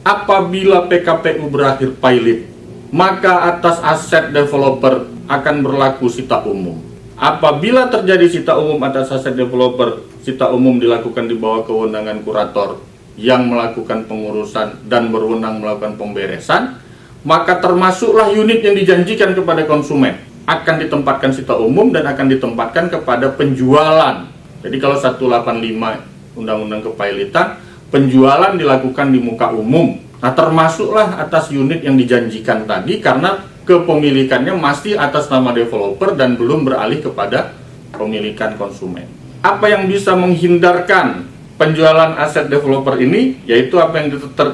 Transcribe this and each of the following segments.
apabila PKPU berakhir pilot, maka atas aset developer akan berlaku sita umum. Apabila terjadi sita umum atas aset developer, sita umum dilakukan di bawah kewenangan kurator yang melakukan pengurusan dan berwenang melakukan pemberesan, maka termasuklah unit yang dijanjikan kepada konsumen akan ditempatkan sita umum dan akan ditempatkan kepada penjualan. Jadi kalau 185 Undang-Undang Kepailitan, penjualan dilakukan di muka umum. Nah, termasuklah atas unit yang dijanjikan tadi karena kepemilikannya masih atas nama developer dan belum beralih kepada pemilikan konsumen. Apa yang bisa menghindarkan penjualan aset developer ini, yaitu apa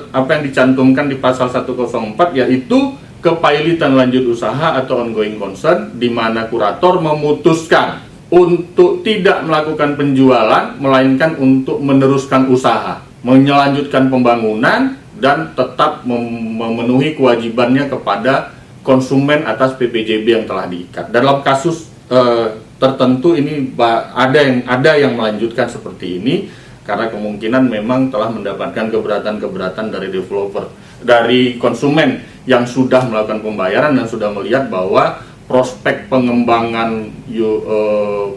yang dicantumkan di pasal 104, yaitu kepailitan lanjut usaha atau ongoing concern, di mana kurator memutuskan untuk tidak melakukan penjualan, melainkan untuk meneruskan usaha, melanjutkan pembangunan, dan tetap memenuhi kewajibannya kepada konsumen atas PPJB yang telah diikat. Dalam kasus tertentu ini ada yang melanjutkan seperti ini karena kemungkinan memang telah mendapatkan keberatan dari developer, dari konsumen yang sudah melakukan pembayaran dan sudah melihat bahwa prospek pengembangan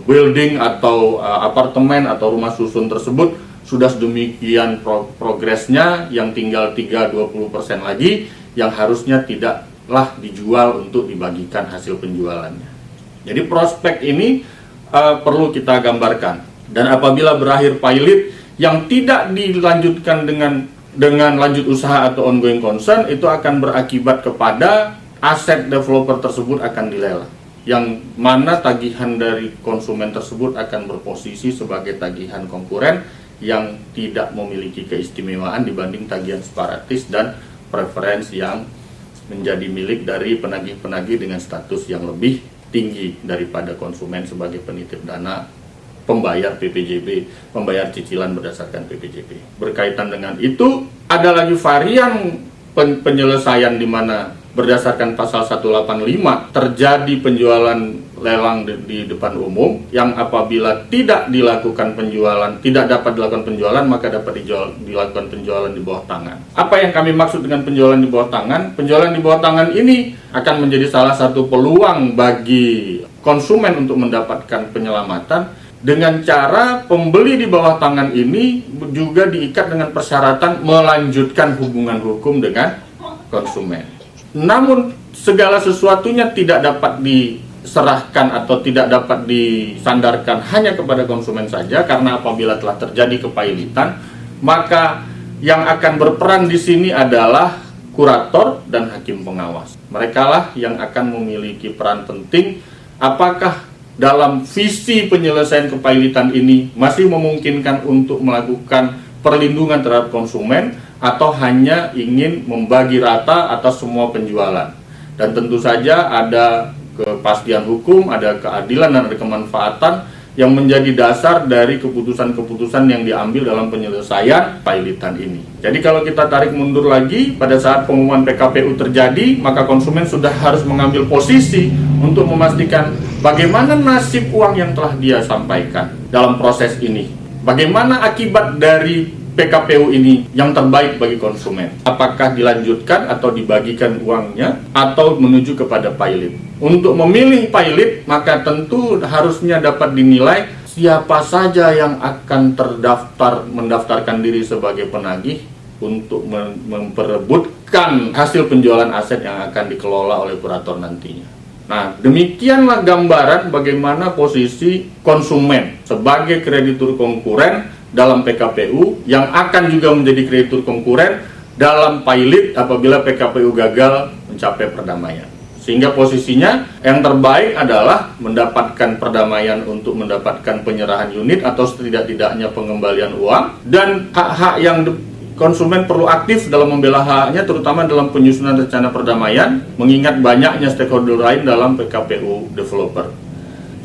building atau apartemen atau rumah susun tersebut sudah sedemikian progresnya, yang tinggal 3-20% lagi yang harusnya tidaklah dijual untuk dibagikan hasil penjualannya. Jadi prospek ini perlu kita gambarkan. Dan apabila berakhir pilot yang tidak dilanjutkan dengan lanjut usaha atau ongoing concern, itu akan berakibat kepada aset developer tersebut akan dilelang, yang mana tagihan dari konsumen tersebut akan berposisi sebagai tagihan konkuren yang tidak memiliki keistimewaan dibanding tagihan separatis dan preferensi yang menjadi milik dari penagih-penagih dengan status yang lebih tinggi daripada konsumen sebagai penitip dana, pembayar PPJB, pembayar cicilan berdasarkan PPJB. Berkaitan dengan itu, ada lagi varian penyelesaian di mana berdasarkan pasal 185 terjadi penjualan lelang di depan umum, yang apabila tidak dilakukan penjualan, tidak dapat dilakukan penjualan, maka dapat dilakukan penjualan di bawah tangan. Apa yang kami maksud dengan penjualan di bawah tangan? Penjualan di bawah tangan ini akan menjadi salah satu peluang bagi konsumen untuk mendapatkan penyelamatan dengan cara pembeli di bawah tangan ini juga diikat dengan persyaratan melanjutkan hubungan hukum dengan konsumen. Namun segala sesuatunya tidak dapat diserahkan atau tidak dapat disandarkan hanya kepada konsumen saja, karena apabila telah terjadi kepailitan, maka yang akan berperan di sini adalah kurator dan hakim pengawas. Merekalah yang akan memiliki peran penting apakah dalam visi penyelesaian kepailitan ini masih memungkinkan untuk melakukan perlindungan terhadap konsumen atau hanya ingin membagi rata atas semua penjualan. Dan tentu saja ada kepastian hukum, ada keadilan, dan ada kemanfaatan yang menjadi dasar dari keputusan-keputusan yang diambil dalam penyelesaian kepailitan ini. Jadi kalau kita tarik mundur lagi, pada saat pengumuman PKPU terjadi, maka konsumen sudah harus mengambil posisi untuk memastikan bagaimana nasib uang yang telah dia sampaikan dalam proses ini. Bagaimana akibat dari PKPU ini yang terbaik bagi konsumen? Apakah dilanjutkan atau dibagikan uangnya atau menuju kepada pilot? Untuk memilih pilot, maka tentu harusnya dapat dinilai siapa saja yang akan mendaftarkan diri sebagai penagih untuk memperebutkan hasil penjualan aset yang akan dikelola oleh kurator nantinya. Nah, demikianlah gambaran bagaimana posisi konsumen sebagai kreditur konkuren dalam PKPU yang akan juga menjadi kreditur konkuren dalam pilot apabila PKPU gagal mencapai perdamaian. Sehingga posisinya yang terbaik adalah mendapatkan perdamaian untuk mendapatkan penyerahan unit atau setidak-tidaknya pengembalian uang, dan hak-hak yang konsumen perlu aktif dalam membela haknya, terutama dalam penyusunan rencana perdamaian, mengingat banyaknya stakeholder lain dalam PKPU developer.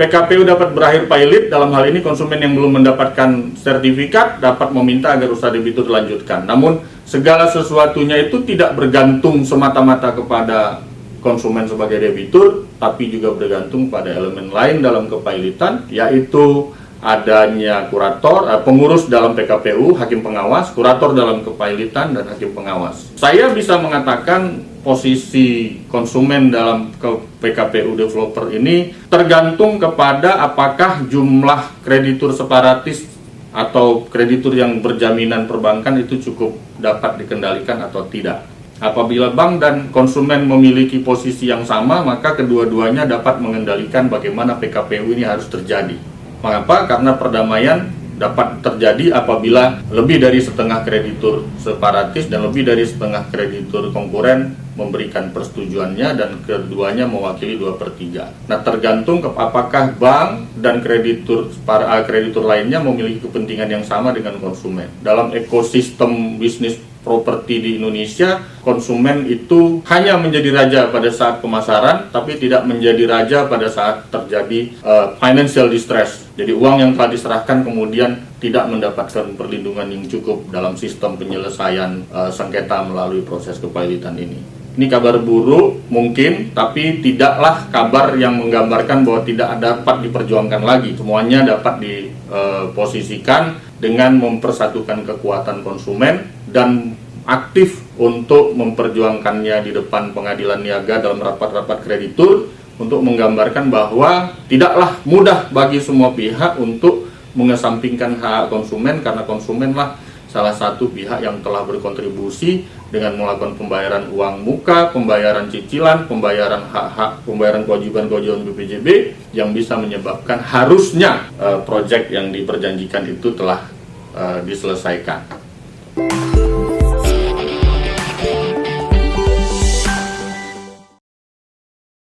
PKPU dapat berakhir pilot, dalam hal ini konsumen yang belum mendapatkan sertifikat dapat meminta agar usaha debitur dilanjutkan. Namun segala sesuatunya itu tidak bergantung semata-mata kepada konsumen sebagai debitur, tapi juga bergantung pada elemen lain dalam kepailitan, yaitu adanya kurator, pengurus dalam PKPU, hakim pengawas, kurator dalam kepailitan, dan hakim pengawas. Saya bisa mengatakan posisi konsumen dalam PKPU developer ini tergantung kepada apakah jumlah kreditur separatis atau kreditur yang berjaminan perbankan itu cukup dapat dikendalikan atau tidak. Apabila bank dan konsumen memiliki posisi yang sama, maka kedua-duanya dapat mengendalikan bagaimana PKPU ini harus terjadi. Mengapa? Karena perdamaian dapat terjadi apabila lebih dari setengah kreditur separatis dan lebih dari setengah kreditur konkuren memberikan persetujuannya dan keduanya mewakili 2/3. Nah, tergantung apakah bank dan kreditur lainnya memiliki kepentingan yang sama dengan konsumen. Dalam ekosistem bisnis properti di Indonesia, konsumen itu hanya menjadi raja pada saat pemasaran, tapi tidak menjadi raja pada saat terjadi financial distress. Jadi uang yang telah diserahkan kemudian tidak mendapatkan perlindungan yang cukup dalam sistem penyelesaian sengketa melalui proses kepailitan ini. Ini kabar buruk mungkin, tapi tidaklah kabar yang menggambarkan bahwa tidak dapat diperjuangkan lagi. Semuanya dapat diposisikan dengan mempersatukan kekuatan konsumen dan aktif untuk memperjuangkannya di depan pengadilan niaga dalam rapat-rapat kreditur untuk menggambarkan bahwa tidaklah mudah bagi semua pihak untuk mengesampingkan hak konsumen, karena konsumenlah salah satu pihak yang telah berkontribusi dengan melakukan pembayaran uang muka, pembayaran cicilan, pembayaran hak-hak, pembayaran kewajiban-kewajiban BPJB yang bisa menyebabkan harusnya proyek yang diperjanjikan itu telah diselesaikan.